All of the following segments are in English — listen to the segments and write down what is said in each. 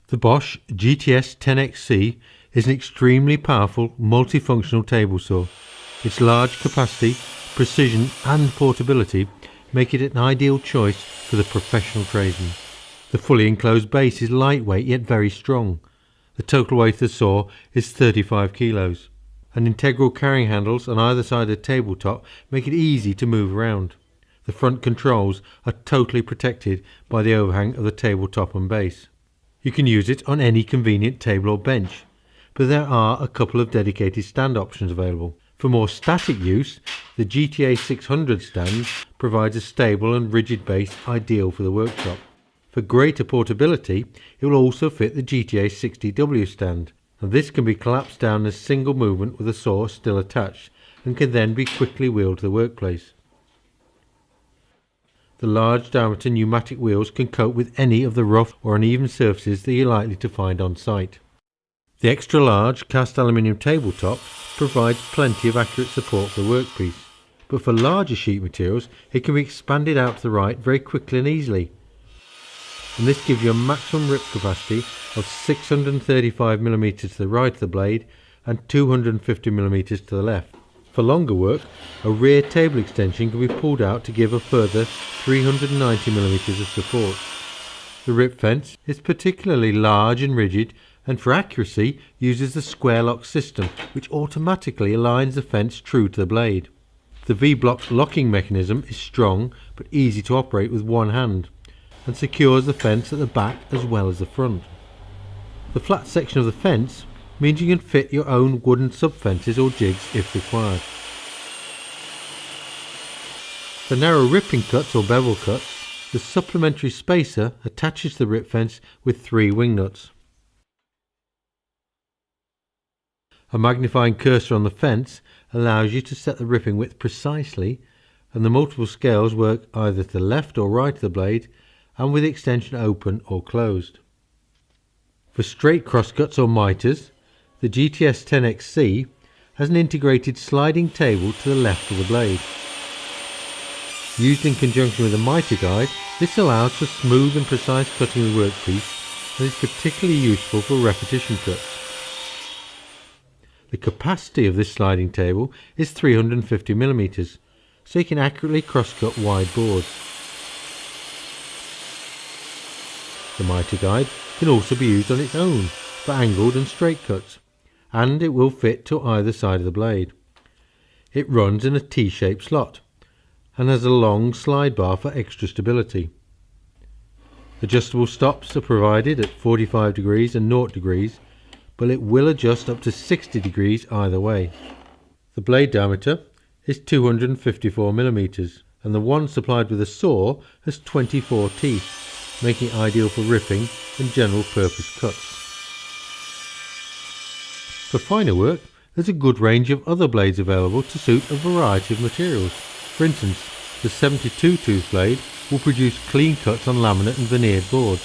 The Bosch GTS 10XC is an extremely powerful multifunctional table saw. Its large capacity, precision and portability make it an ideal choice for the professional tradesman. The fully enclosed base is lightweight yet very strong. The total weight of the saw is 35 kilos. And integral carrying handles on either side of the tabletop make it easy to move around. The front controls are totally protected by the overhang of the tabletop and base. You can use it on any convenient table or bench, but there are a couple of dedicated stand options available. For more static use, the GTA 600 stand provides a stable and rigid base ideal for the workshop. For greater portability, it will also fit the GTA 60W stand, and this can be collapsed down in a single movement with the saw still attached and can then be quickly wheeled to the workplace. The large diameter pneumatic wheels can cope with any of the rough or uneven surfaces that you're likely to find on site. The extra large cast aluminium tabletop provides plenty of accurate support for the workpiece, but for larger sheet materials it can be expanded out to the right very quickly and easily, and this gives you a maximum rip capacity of 635mm to the right of the blade and 250mm to the left. For longer work, a rear table extension can be pulled out to give a further 390mm of support. The rip fence is particularly large and rigid, and for accuracy uses the square lock system, which automatically aligns the fence true to the blade. The V-block locking mechanism is strong but easy to operate with one hand, and secures the fence at the back as well as the front. The flat section of the fence means you can fit your own wooden sub-fences or jigs if required. For narrow ripping cuts or bevel cuts, the supplementary spacer attaches to the rip fence with 3 wing nuts. A magnifying cursor on the fence allows you to set the ripping width precisely, and the multiple scales work either to the left or right of the blade and with the extension open or closed. For straight crosscuts or miters, the GTS 10XC has an integrated sliding table to the left of the blade. Used in conjunction with a miter guide, this allows for smooth and precise cutting of the workpiece and is particularly useful for repetition cuts. The capacity of this sliding table is 350mm, so you can accurately crosscut wide boards. The miter guide can also be used on its own for angled and straight cuts, and it will fit to either side of the blade. It runs in a T-shaped slot and has a long slide bar for extra stability. Adjustable stops are provided at 45 degrees and 0 degrees, but it will adjust up to 60 degrees either way. The blade diameter is 254mm, and the one supplied with a saw has 24 teeth, making it ideal for ripping and general purpose cuts. For finer work, there's a good range of other blades available to suit a variety of materials. For instance, the 72 tooth blade will produce clean cuts on laminate and veneered boards.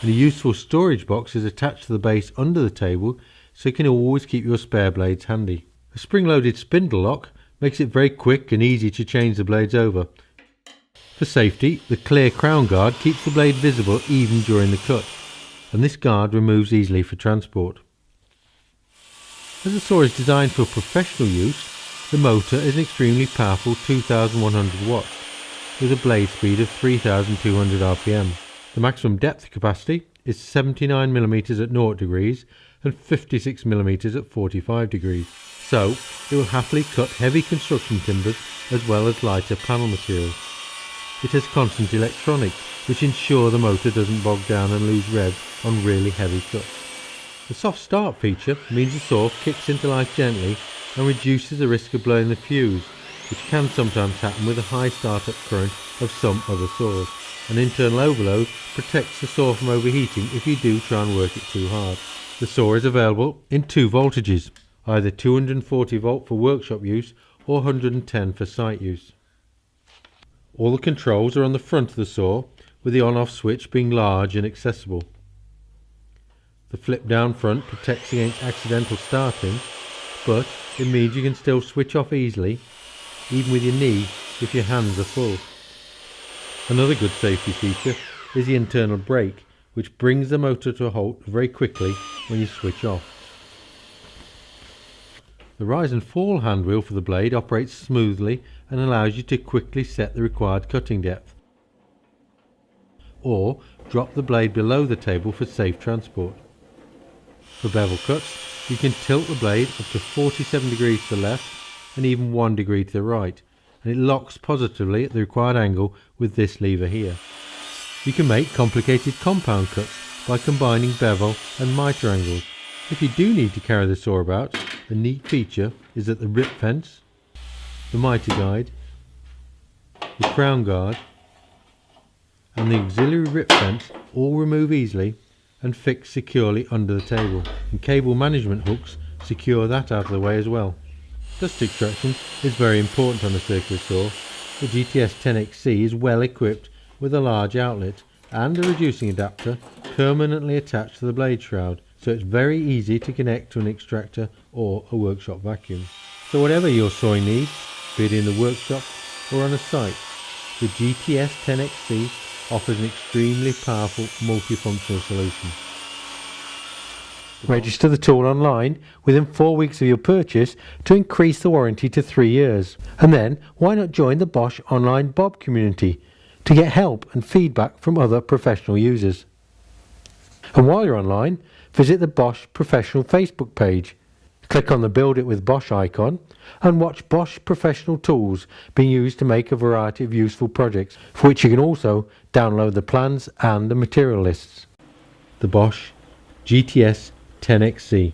And a useful storage box is attached to the base under the table, so you can always keep your spare blades handy. A spring-loaded spindle lock makes it very quick and easy to change the blades over. For safety, the clear crown guard keeps the blade visible even during the cut, and this guard removes easily for transport. As the saw is designed for professional use, the motor is an extremely powerful 2100 watts with a blade speed of 3200 rpm. The maximum depth capacity is 79mm at 0 degrees and 56mm at 45 degrees, so it will happily cut heavy construction timbers as well as lighter panel materials. It has constant electronics which ensure the motor doesn't bog down and lose rev on really heavy cuts. The soft start feature means the saw kicks into life gently and reduces the risk of blowing the fuse, which can sometimes happen with a high startup current of some other saws. An internal overload protects the saw from overheating if you do try and work it too hard. The saw is available in 2 voltages, either 240 volt for workshop use or 110 for site use. All the controls are on the front of the saw, with the on-off switch being large and accessible. The flip down front protects against accidental starting, but it means you can still switch off easily, even with your knee if your hands are full. Another good safety feature is the internal brake, which brings the motor to a halt very quickly when you switch off. The rise and fall handwheel for the blade operates smoothly and allows you to quickly set the required cutting depth, or drop the blade below the table for safe transport. For bevel cuts, you can tilt the blade up to 47 degrees to the left and even 1 degree to the right, and it locks positively at the required angle with this lever here. You can make complicated compound cuts by combining bevel and mitre angles. If you do need to carry the saw about, a neat feature is that the rip fence, the mitre guide, the crown guard and the auxiliary rip fence all remove easily and fix securely under the table, and cable management hooks secure that out of the way as well. Dust extraction is very important on a circular saw. The GTS 10XC is well equipped with a large outlet and a reducing adapter permanently attached to the blade shroud, so it's very easy to connect to an extractor or a workshop vacuum. So whatever your sawing needs, be it in the workshop or on a site, the GTS 10XC offers an extremely powerful multifunctional solution. Register the tool online within 4 weeks of your purchase to increase the warranty to 3 years. And then why not join the Bosch online Bob community to get help and feedback from other professional users. And while you're online, visit the Bosch Professional Facebook page. Click on the Build It with Bosch icon and watch Bosch professional tools being used to make a variety of useful projects, for which you can also download the plans and the material lists. The Bosch GTS 10XC.